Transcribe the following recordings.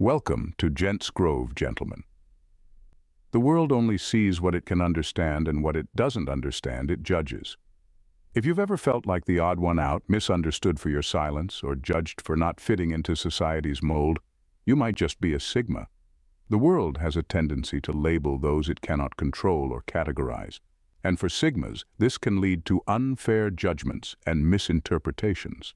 Welcome to Gents Grove, gentlemen. The world only sees what it can understand, and what it doesn't understand, it judges. If you've ever felt like the odd one out, misunderstood for your silence, or judged for not fitting into society's mold, you might just be a Sigma. The world has a tendency to label those it cannot control or categorize. And for Sigmas, this can lead to unfair judgments and misinterpretations.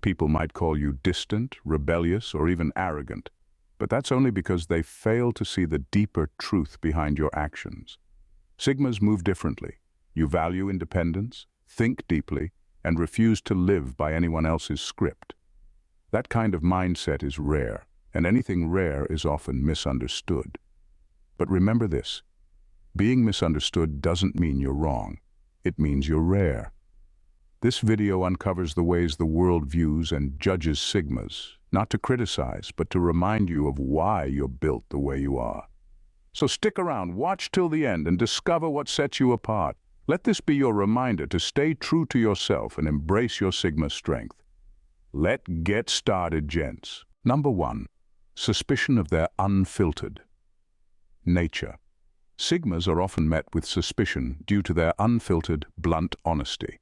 People might call you distant, rebellious, or even arrogant, but that's only because they fail to see the deeper truth behind your actions. Sigmas move differently. You value independence, think deeply, and refuse to live by anyone else's script. That kind of mindset is rare, and anything rare is often misunderstood. But remember this: being misunderstood doesn't mean you're wrong. It means you're rare. This video uncovers the ways the world views and judges Sigmas, not to criticize, but to remind you of why you're built the way you are. So stick around, watch till the end, and discover what sets you apart. Let this be your reminder to stay true to yourself and embrace your Sigma strength. Let's get started, gents. Number 1. Suspicion of their unfiltered nature. Sigmas are often met with suspicion due to their unfiltered, blunt honesty.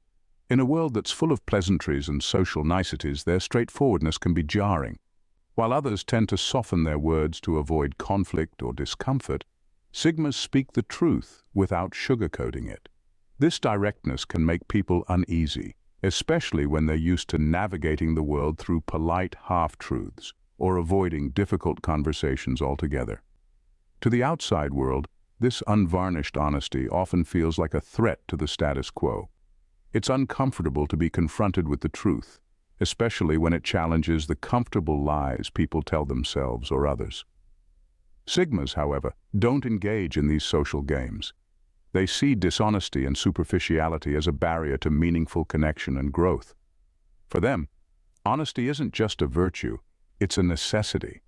In a world that's full of pleasantries and social niceties, their straightforwardness can be jarring. While others tend to soften their words to avoid conflict or discomfort, Sigmas speak the truth without sugarcoating it. This directness can make people uneasy, especially when they're used to navigating the world through polite half-truths or avoiding difficult conversations altogether. To the outside world, this unvarnished honesty often feels like a threat to the status quo. It's uncomfortable to be confronted with the truth, especially when it challenges the comfortable lies people tell themselves or others. Sigmas, however, don't engage in these social games. They see dishonesty and superficiality as a barrier to meaningful connection and growth. For them, honesty isn't just a virtue, it's a necessity.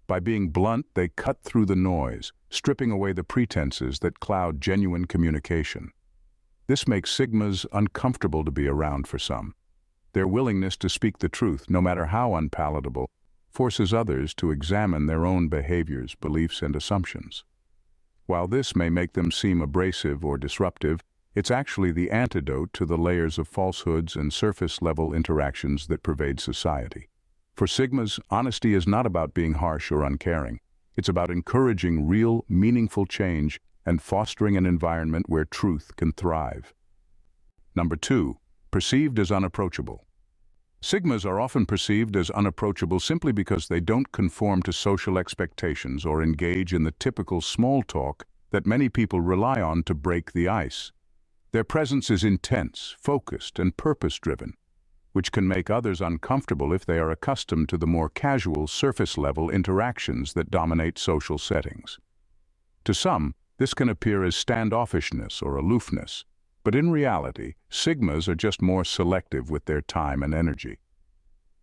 By being blunt, they cut through the noise, stripping away the pretenses that cloud genuine communication. This makes Sigmas uncomfortable to be around for some. Their willingness to speak the truth, no matter how unpalatable, forces others to examine their own behaviors, beliefs, and assumptions. While this may make them seem abrasive or disruptive, it's actually the antidote to the layers of falsehoods and surface-level interactions that pervade society. For Sigmas, honesty is not about being harsh or uncaring. It's about encouraging real, meaningful change and fostering an environment where truth can thrive. Number 2. Perceived as unapproachable. Sigmas are often perceived as unapproachable simply because they don't conform to social expectations or engage in the typical small talk that many people rely on to break the ice. Their presence is intense, focused, and purpose-driven, which can make others uncomfortable if they are accustomed to the more casual, surface-level interactions that dominate social settings. To some, this can appear as standoffishness or aloofness, but in reality, Sigmas are just more selective with their time and energy.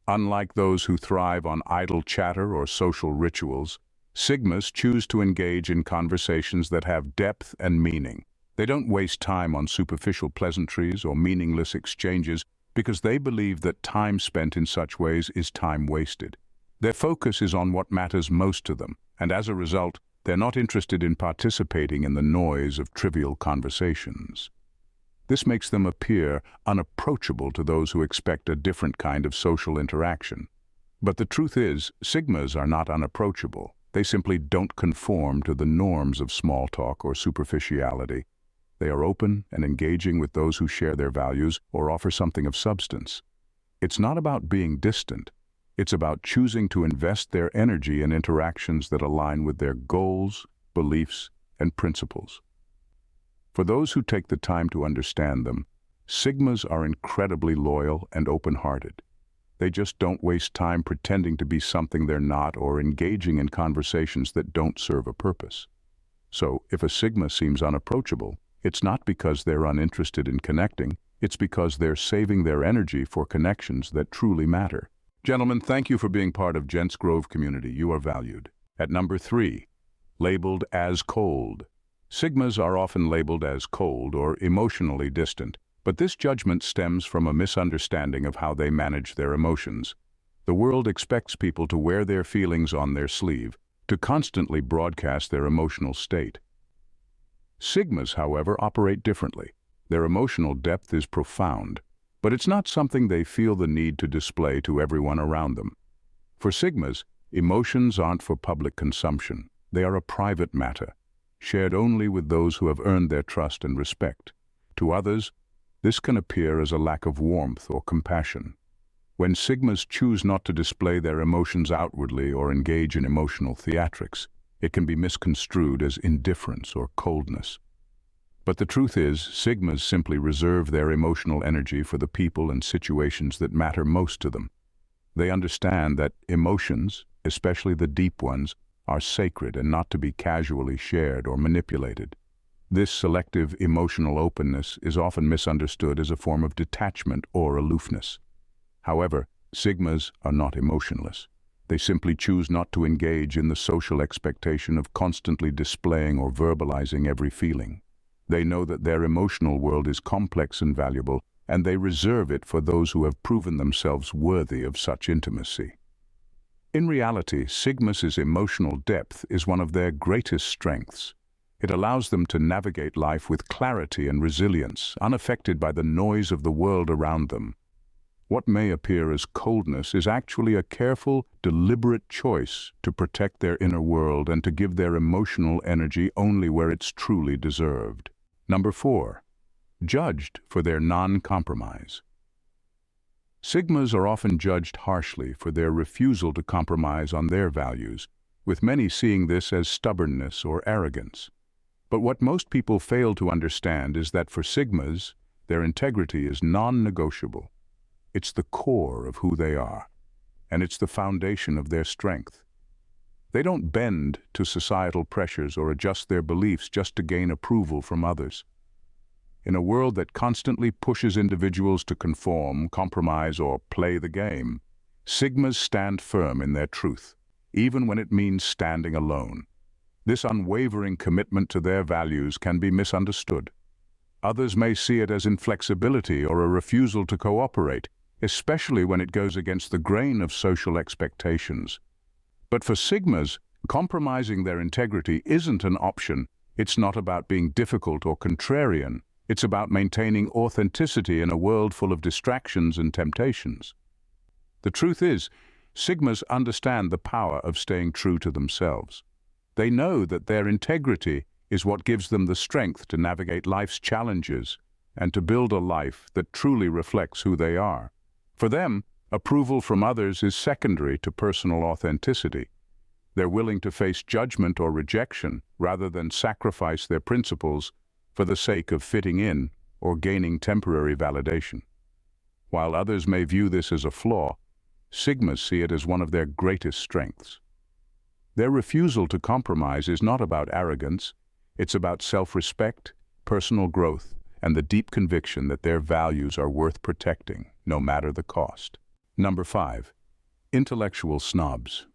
Unlike those who thrive on idle chatter or social rituals, Sigmas choose to engage in conversations that have depth and meaning. They don't waste time on superficial pleasantries or meaningless exchanges because they believe that time spent in such ways is time wasted. Their focus is on what matters most to them, and as a result, they're not interested in participating in the noise of trivial conversations. This makes them appear unapproachable to those who expect a different kind of social interaction. But the truth is, Sigmas are not unapproachable. They simply don't conform to the norms of small talk or superficiality. They are open and engaging with those who share their values or offer something of substance. It's not about being distant. It's about choosing to invest their energy in interactions that align with their goals, beliefs, and principles. For those who take the time to understand them, Sigmas are incredibly loyal and open-hearted. They just don't waste time pretending to be something they're not or engaging in conversations that don't serve a purpose. So, if a Sigma seems unapproachable, it's not because they're uninterested in connecting, it's because they're saving their energy for connections that truly matter. Gentlemen, thank you for being part of Gents Grove community. You are valued. At number 3, labeled as cold. Sigmas are often labeled as cold or emotionally distant, but this judgment stems from a misunderstanding of how they manage their emotions. The world expects people to wear their feelings on their sleeve, to constantly broadcast their emotional state. Sigmas, however, operate differently. Their emotional depth is profound, but it's not something they feel the need to display to everyone around them. For Sigmas, emotions aren't for public consumption. They are a private matter, shared only with those who have earned their trust and respect. To others, this can appear as a lack of warmth or compassion. When Sigmas choose not to display their emotions outwardly or engage in emotional theatrics, it can be misconstrued as indifference or coldness. But the truth is, Sigmas simply reserve their emotional energy for the people and situations that matter most to them. They understand that emotions, especially the deep ones, are sacred and not to be casually shared or manipulated. This selective emotional openness is often misunderstood as a form of detachment or aloofness. However, Sigmas are not emotionless. They simply choose not to engage in the social expectation of constantly displaying or verbalizing every feeling. They know that their emotional world is complex and valuable, and they reserve it for those who have proven themselves worthy of such intimacy. In reality, Sigmas' emotional depth is one of their greatest strengths. It allows them to navigate life with clarity and resilience, unaffected by the noise of the world around them. What may appear as coldness is actually a careful, deliberate choice to protect their inner world and to give their emotional energy only where it's truly deserved. Number 4. Judged for their non-compromise. Sigmas are often judged harshly for their refusal to compromise on their values, with many seeing this as stubbornness or arrogance. But what most people fail to understand is that for Sigmas, their integrity is non-negotiable. It's the core of who they are, and it's the foundation of their strength. They don't bend to societal pressures or adjust their beliefs just to gain approval from others. In a world that constantly pushes individuals to conform, compromise, or play the game, Sigmas stand firm in their truth, even when it means standing alone. This unwavering commitment to their values can be misunderstood. Others may see it as inflexibility or a refusal to cooperate, especially when it goes against the grain of social expectations. But for Sigmas, compromising their integrity isn't an option. It's not about being difficult or contrarian. It's about maintaining authenticity in a world full of distractions and temptations. The truth is, Sigmas understand the power of staying true to themselves. They know that their integrity is what gives them the strength to navigate life's challenges and to build a life that truly reflects who they are. For them, approval from others is secondary to personal authenticity. They're willing to face judgment or rejection rather than sacrifice their principles for the sake of fitting in or gaining temporary validation. While others may view this as a flaw, Sigmas see it as one of their greatest strengths. Their refusal to compromise is not about arrogance. It's about self-respect, personal growth, and the deep conviction that their values are worth protecting, no matter the cost. Number 5. Intellectual snobs.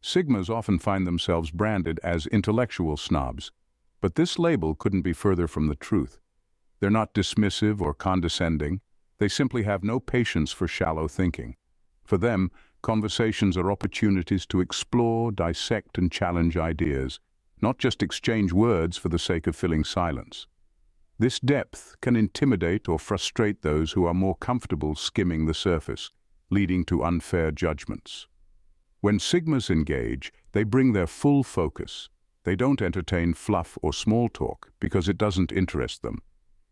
Sigmas often find themselves branded as intellectual snobs, but this label couldn't be further from the truth. They're not dismissive or condescending. They simply have no patience for shallow thinking. For them, conversations are opportunities to explore, dissect, and challenge ideas, not just exchange words for the sake of filling silence. This depth can intimidate or frustrate those who are more comfortable skimming the surface, leading to unfair judgments. When Sigmas engage, they bring their full focus. They don't entertain fluff or small talk because it doesn't interest them.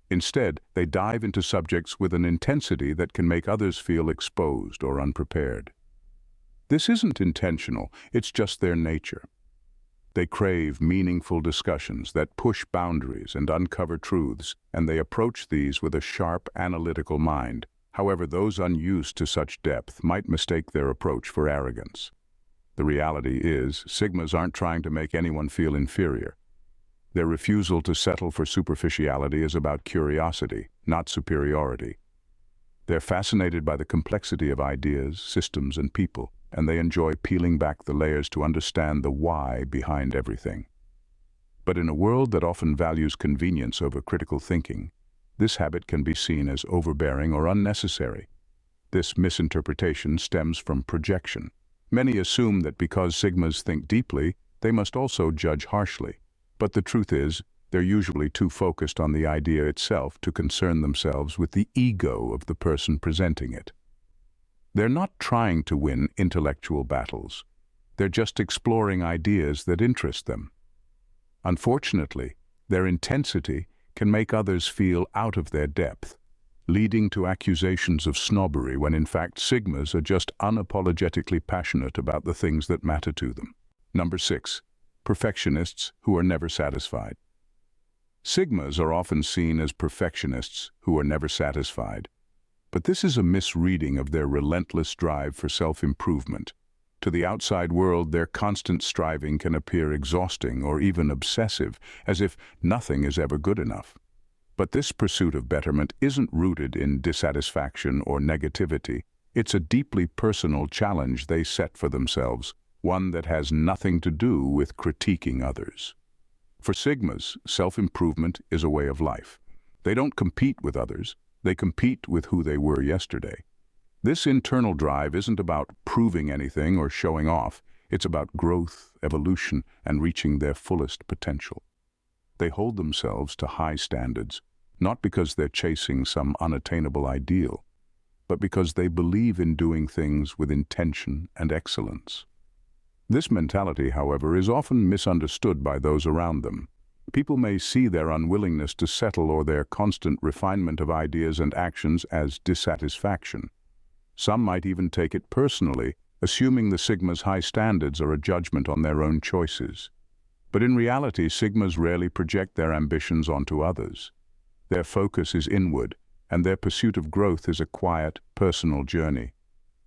Instead, they dive into subjects with an intensity that can make others feel exposed or unprepared. This isn't intentional, it's just their nature. They crave meaningful discussions that push boundaries and uncover truths, and they approach these with a sharp, analytical mind. However, those unused to such depth might mistake their approach for arrogance. The reality is, Sigmas aren't trying to make anyone feel inferior. Their refusal to settle for superficiality is about curiosity, not superiority. They're fascinated by the complexity of ideas, systems, and people, and they enjoy peeling back the layers to understand the why behind everything. But in a world that often values convenience over critical thinking, this habit can be seen as overbearing or unnecessary. This misinterpretation stems from projection. Many assume that because Sigmas think deeply, they must also judge harshly. But the truth is, they're usually too focused on the idea itself to concern themselves with the ego of the person presenting it. They're not trying to win intellectual battles. They're just exploring ideas that interest them. Unfortunately, their intensity can make others feel out of their depth, leading to accusations of snobbery when in fact Sigmas are just unapologetically passionate about the things that matter to them. Number 6. Perfectionists who are never satisfied. Sigmas are often seen as perfectionists who are never satisfied, but this is a misreading of their relentless drive for self-improvement. To the outside world, their constant striving can appear exhausting or even obsessive, as if nothing is ever good enough. But this pursuit of betterment isn't rooted in dissatisfaction or negativity. It's a deeply personal challenge they set for themselves, one that has nothing to do with critiquing others. For Sigmas, self-improvement is a way of life. They don't compete with others, they compete with who they were yesterday. This internal drive isn't about proving anything or showing off. It's about growth, evolution, and reaching their fullest potential. They hold themselves to high standards, not because they're chasing some unattainable ideal, but because they believe in doing things with intention and excellence. This mentality, however, is often misunderstood by those around them. People may see their unwillingness to settle or their constant refinement of ideas and actions as dissatisfaction. Some might even take it personally, assuming the Sigma's high standards are a judgment on their own choices. But in reality, Sigmas rarely project their ambitions onto others. Their focus is inward, and their pursuit of growth is a quiet, personal journey.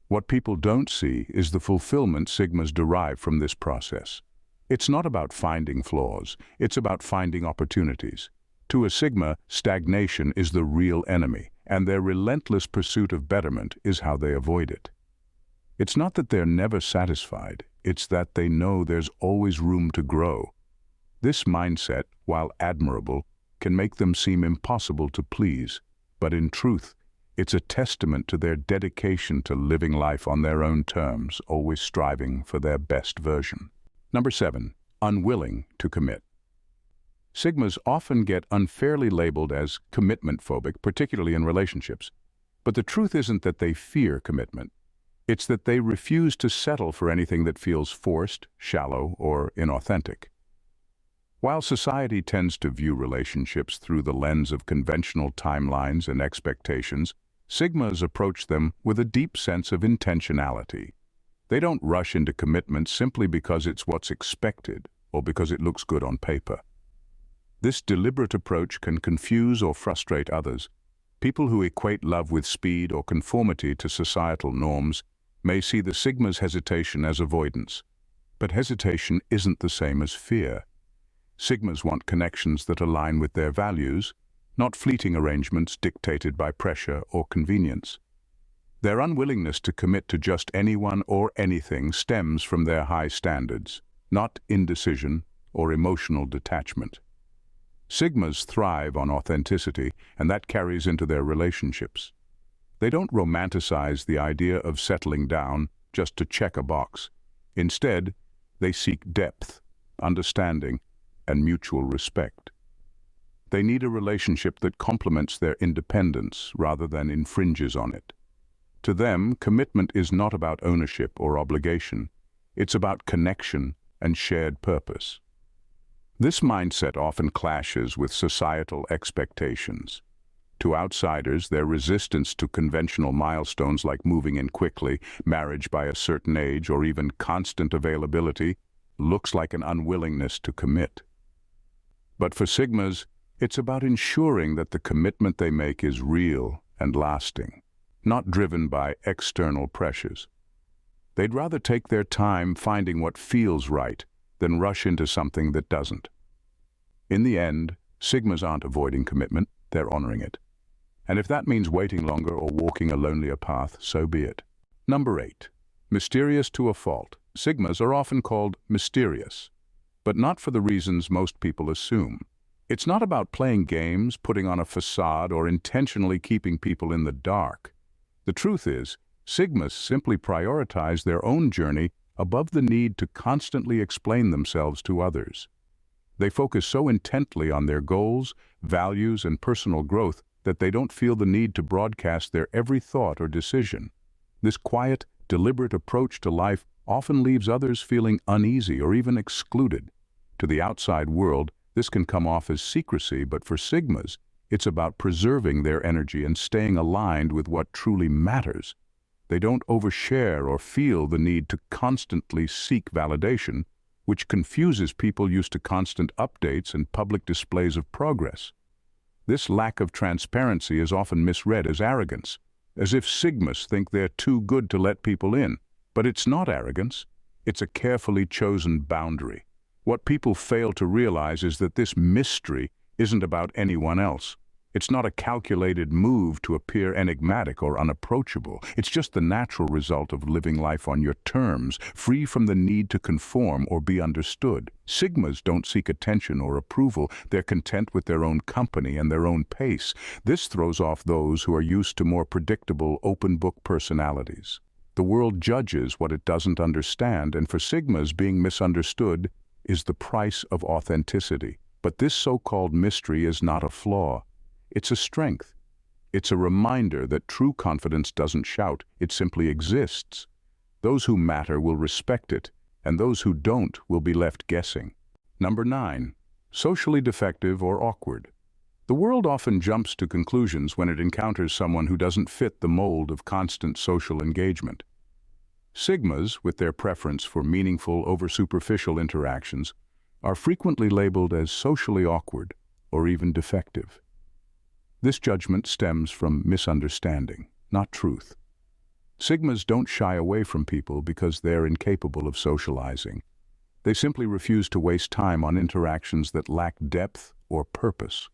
What people don't see is the fulfillment Sigmas derive from this process. It's not about finding flaws, it's about finding opportunities. To a Sigma, stagnation is the real enemy, and their relentless pursuit of betterment is how they avoid it. It's not that they're never satisfied, it's that they know there's always room to grow. This mindset, while admirable, can make them seem impossible to please, but in truth, it's a testament to their dedication to living life on their own terms, always striving for their best version. Number 7. Unwilling to commit. Sigmas often get unfairly labeled as commitment-phobic, particularly in relationships. But the truth isn't that they fear commitment. It's that they refuse to settle for anything that feels forced, shallow, or inauthentic. While society tends to view relationships through the lens of conventional timelines and expectations, Sigmas approach them with a deep sense of intentionality. They don't rush into commitment simply because it's what's expected or because it looks good on paper. This deliberate approach can confuse or frustrate others. People who equate love with speed or conformity to societal norms may see the Sigma's hesitation as avoidance. But hesitation isn't the same as fear. Sigmas want connections that align with their values, not fleeting arrangements dictated by pressure or convenience. Their unwillingness to commit to just anyone or anything stems from their high standards, not indecision or emotional detachment. Sigmas thrive on authenticity, and that carries into their relationships. They don't romanticize the idea of settling down just to check a box. Instead, they seek depth, understanding, and mutual respect. They need a relationship that complements their independence rather than infringes on it. To them, commitment is not about ownership or obligation. It's about connection and shared purpose. This mindset often clashes with societal expectations. To outsiders, their resistance to conventional milestones like moving in quickly, marriage by a certain age, or even constant availability looks like an unwillingness to commit. But for Sigmas, it's about ensuring that the commitment they make is real and lasting, not driven by external pressures. They'd rather take their time finding what feels right than rush into something that doesn't. In the end, Sigmas aren't avoiding commitment, they're honoring it. And if that means waiting longer or walking a lonelier path, so be it. Number 8. Mysterious to a fault. Sigmas are often called mysterious, but not for the reasons most people assume. It's not about playing games, putting on a facade, or intentionally keeping people in the dark. The truth is, sigmas simply prioritize their own journey above the need to constantly explain themselves to others. They focus so intently on their goals, values, and personal growth that they don't feel the need to broadcast their every thought or decision. This quiet, deliberate approach to life often leaves others feeling uneasy or even excluded. To the outside world, this can come off as secrecy, but for sigmas, it's about preserving their energy and staying aligned with what truly matters. They don't overshare or feel the need to constantly seek validation, which confuses people used to constant updates and public displays of progress. This lack of transparency is often misread as arrogance, as if sigmas think they're too good to let people in. But it's not arrogance, it's a carefully chosen boundary. What people fail to realize is that this mystery isn't about anyone else. It's not a calculated move to appear enigmatic or unapproachable. It's just the natural result of living life on your terms, free from the need to conform or be understood. Sigmas don't seek attention or approval. They're content with their own company and their own pace. This throws off those who are used to more predictable, open-book personalities. The world judges what it doesn't understand, and for sigmas, being misunderstood is the price of authenticity. But this so-called mystery is not a flaw. It's a strength. It's a reminder that true confidence doesn't shout, it simply exists. Those who matter will respect it, and those who don't will be left guessing. Number 9. Socially defective or awkward. The world often jumps to conclusions when it encounters someone who doesn't fit the mold of constant social engagement. Sigmas, with their preference for meaningful over superficial interactions, are frequently labeled as socially awkward or even defective. This judgment stems from misunderstanding, not truth. Sigmas don't shy away from people because they're incapable of socializing. They simply refuse to waste time on interactions that lack depth or purpose.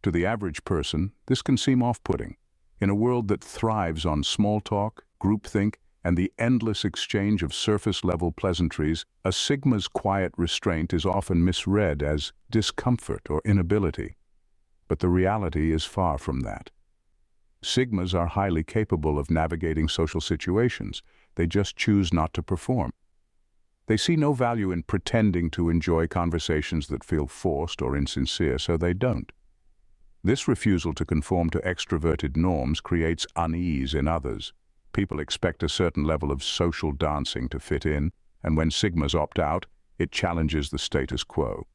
To the average person, this can seem off-putting. In a world that thrives on small talk, groupthink, and the endless exchange of surface-level pleasantries, a sigma's quiet restraint is often misread as discomfort or inability. But the reality is far from that. Sigmas are highly capable of navigating social situations. They just choose not to perform. They see no value in pretending to enjoy conversations that feel forced or insincere, so they don't. This refusal to conform to extroverted norms creates unease in others. People expect a certain level of social dancing to fit in, and when sigmas opt out, it challenges the status quo.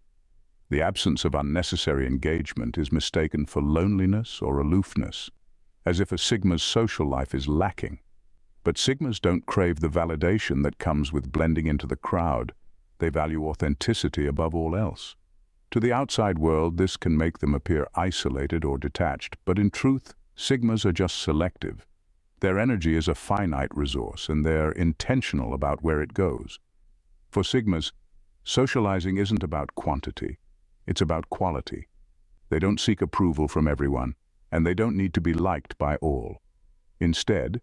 The absence of unnecessary engagement is mistaken for loneliness or aloofness, as if a sigma's social life is lacking. But sigmas don't crave the validation that comes with blending into the crowd. They value authenticity above all else. To the outside world, this can make them appear isolated or detached, but in truth, sigmas are just selective. Their energy is a finite resource, and they're intentional about where it goes. For sigmas, socializing isn't about quantity. It's about quality. They don't seek approval from everyone, and they don't need to be liked by all. Instead,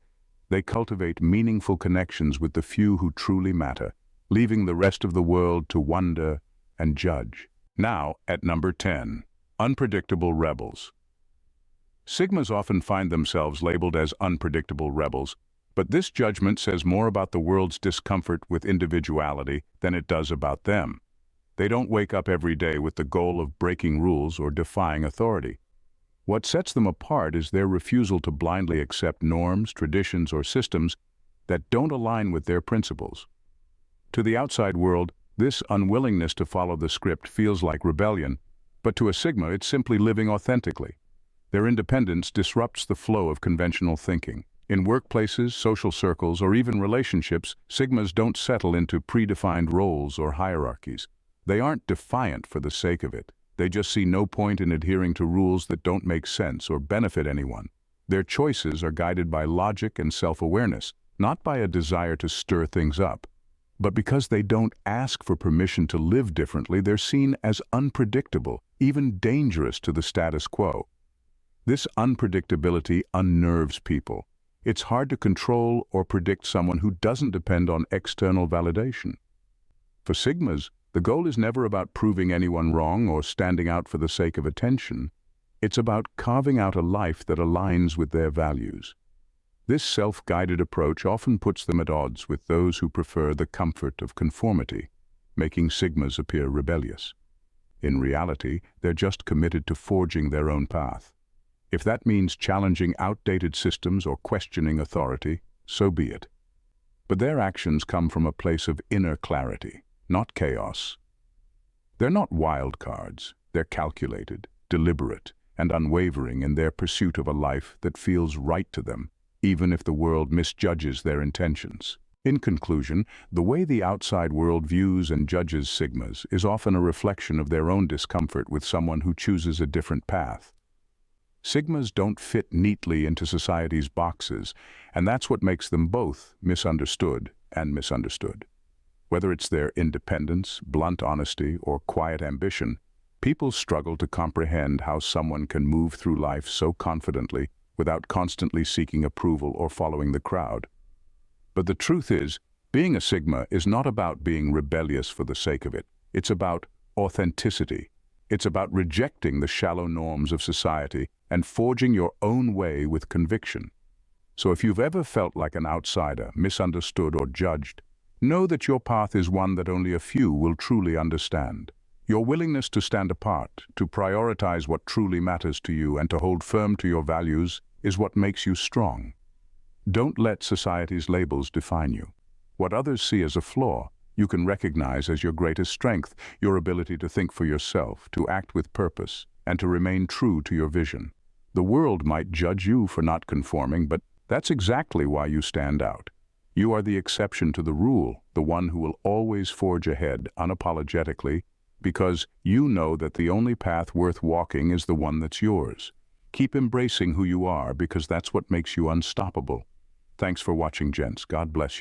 they cultivate meaningful connections with the few who truly matter, leaving the rest of the world to wonder and judge. Now, at number 10, unpredictable rebels. Sigmas often find themselves labeled as unpredictable rebels, but this judgment says more about the world's discomfort with individuality than it does about them. They don't wake up every day with the goal of breaking rules or defying authority. What sets them apart is their refusal to blindly accept norms, traditions, or systems that don't align with their principles. To the outside world, this unwillingness to follow the script feels like rebellion, but to a sigma, it's simply living authentically. Their independence disrupts the flow of conventional thinking. In workplaces, social circles, or even relationships, sigmas don't settle into predefined roles or hierarchies. They aren't defiant for the sake of it. They just see no point in adhering to rules that don't make sense or benefit anyone. Their choices are guided by logic and self-awareness, not by a desire to stir things up. But because they don't ask for permission to live differently, they're seen as unpredictable, even dangerous to the status quo. This unpredictability unnerves people. It's hard to control or predict someone who doesn't depend on external validation. For sigmas, the goal is never about proving anyone wrong or standing out for the sake of attention. It's about carving out a life that aligns with their values. This self-guided approach often puts them at odds with those who prefer the comfort of conformity, making Sigmas appear rebellious. In reality, they're just committed to forging their own path. If that means challenging outdated systems or questioning authority, so be it. But their actions come from a place of inner clarity, not chaos. They're not wild cards. They're calculated, deliberate, and unwavering in their pursuit of a life that feels right to them, even if the world misjudges their intentions. In conclusion, the way the outside world views and judges Sigmas is often a reflection of their own discomfort with someone who chooses a different path. Sigmas don't fit neatly into society's boxes, and that's what makes them both misunderstood and misunderstood. Whether it's their independence, blunt honesty, or quiet ambition, people struggle to comprehend how someone can move through life so confidently without constantly seeking approval or following the crowd. But the truth is, being a Sigma is not about being rebellious for the sake of it. It's about authenticity. It's about rejecting the shallow norms of society and forging your own way with conviction. So if you've ever felt like an outsider, misunderstood or judged, know that your path is one that only a few will truly understand. Your willingness to stand apart, to prioritize what truly matters to you, and to hold firm to your values is what makes you strong. Don't let society's labels define you. What others see as a flaw, you can recognize as your greatest strength, your ability to think for yourself, to act with purpose, and to remain true to your vision. The world might judge you for not conforming, but that's exactly why you stand out. You are the exception to the rule, the one who will always forge ahead unapologetically, because you know that the only path worth walking is the one that's yours. Keep embracing who you are, because that's what makes you unstoppable. Thanks for watching, gents. God bless you.